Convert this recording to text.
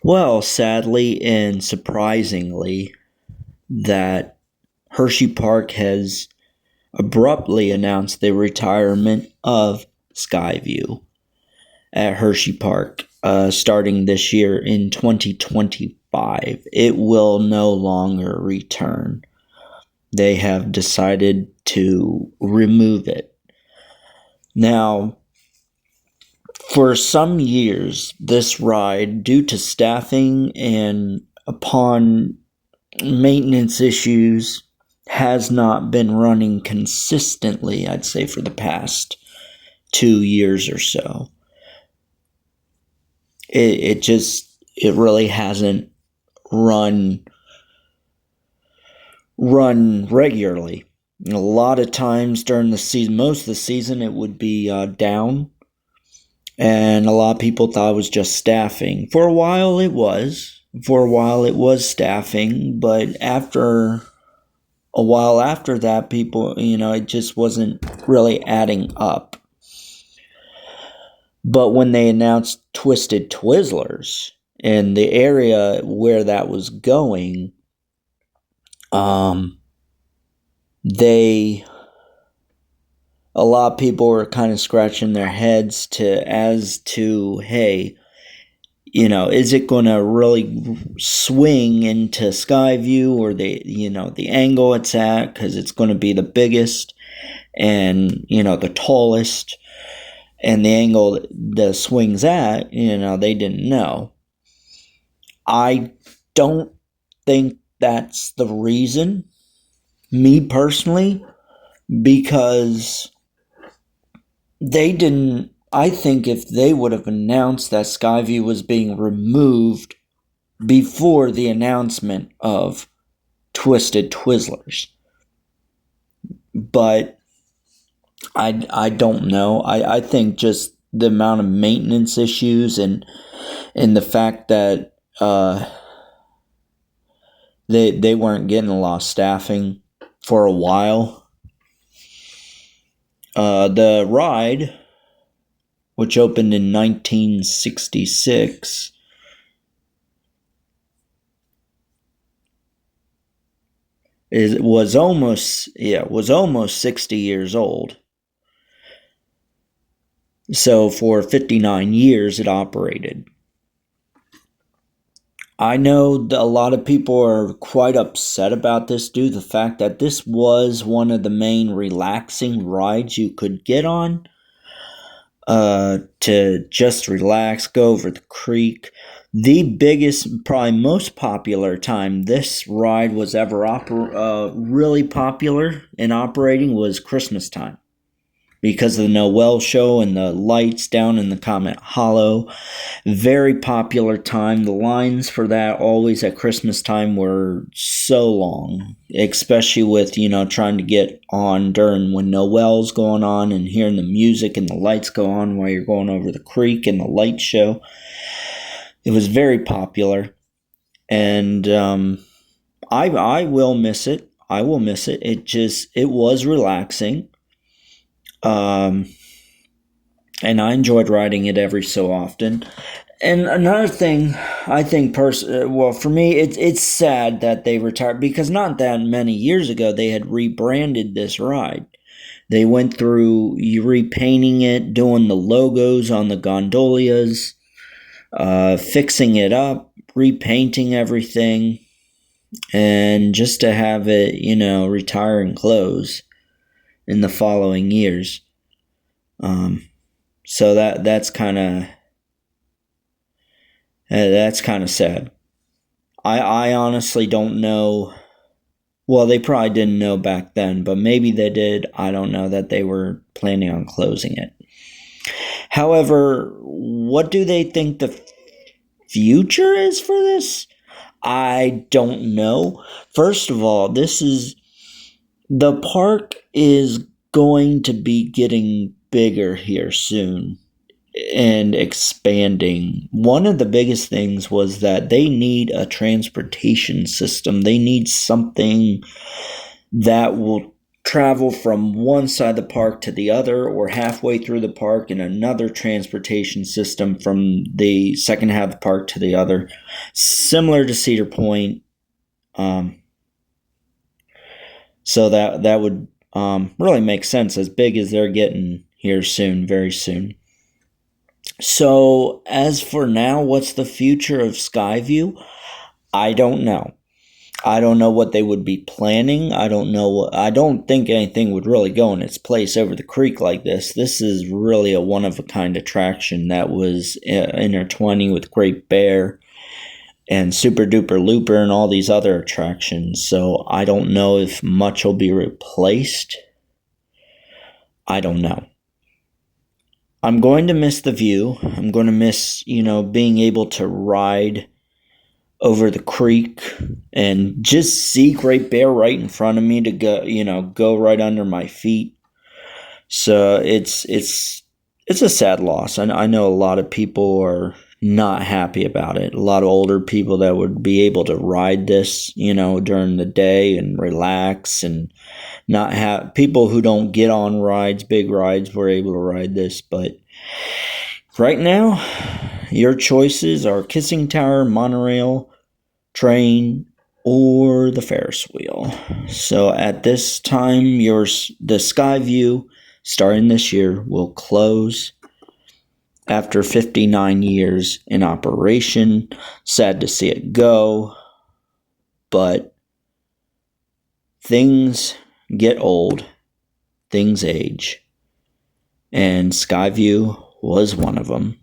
Well, sadly and surprisingly, that Hershey Park has abruptly announced the retirement of SkyView at Hershey Park starting this year in 2025. It will no longer return. They have decided to remove it. Now, for some years, this ride, due to staffing and upon maintenance issues, has not been running consistently, I'd say, for the past 2 years or so. It really hasn't run regularly. A lot of times during the season, most of the season, it would be down, and a lot of people thought it was just staffing. For a while, it was. For a while, it was staffing, but after a while after that, people, it just wasn't really adding up. But when they announced Twisted Twizzlers in the area where that was going, a lot of people were kind of scratching their heads as to, hey, is it going to really swing into Skyview or the angle it's at, because it's going to be the biggest and, the tallest, and the angle the swing's at, they didn't know. I don't think that's the reason, me personally, because I think if they would have announced that SkyView was being removed before the announcement of Twisted Twizzlers. But I don't know. I think just the amount of maintenance issues and the fact that they weren't getting a lot of staffing for a while. The ride, which opened in 1966, was almost 60 years old. So for 59 years it operated. I know that a lot of people are quite upset about this due to the fact that this was one of the main relaxing rides you could get on. To just relax, go over the creek. The biggest, probably most popular time this ride was ever really popular in operating was Christmas time, because of the Noel show and the lights down in the Comet Hollow. Very popular time. The lines for that always at Christmas time were so long, especially with, trying to get on during when Noel's going on and hearing the music and the lights go on while you're going over the creek and the light show. It was very popular, and I will miss it. I will miss it. It was relaxing. And I enjoyed riding it every so often. And another thing, I think, for me, it's sad that they retired, because not that many years ago they had rebranded this ride. They went through repainting it, doing the logos on the gondolias, fixing it up, repainting everything, and just to have it, retire and close in the following years. So that's kind of sad. I honestly don't know. Well, they probably didn't know back then, but maybe they did. I don't know that they were planning on closing it. However, what do they think the future is for this? I don't know. First of all, the park is going to be getting bigger here soon and expanding. One of the biggest things was that they need a transportation system. They need something that will travel from one side of the park to the other, or halfway through the park in another transportation system from the second half of the park to the other, similar to Cedar Point. So that would really make sense, as big as they're getting here soon, very soon. So as for now, what's the future of SkyView? I don't know. I don't know what they would be planning. I don't think anything would really go in its place over the creek like this. This is really a one-of-a-kind attraction that was intertwining with Great Bear and Super Duper Looper and all these other attractions. So I don't know if much will be replaced. I don't know. I'm going to miss the view. I'm going to miss, being able to ride over the creek and just see Great Bear right in front of me to go right under my feet. So it's a sad loss. I know a lot of people are not happy about it. A lot of older people that would be able to ride this, during the day and relax, and not have people who don't get on rides, big rides, were able to ride this. But right now, your choices are Kissing Tower, monorail, train, or the Ferris wheel. So at this time, the SkyView, starting this year, will close after 59 years in operation. Sad to see it go, but things get old, things age, and SkyView was one of them.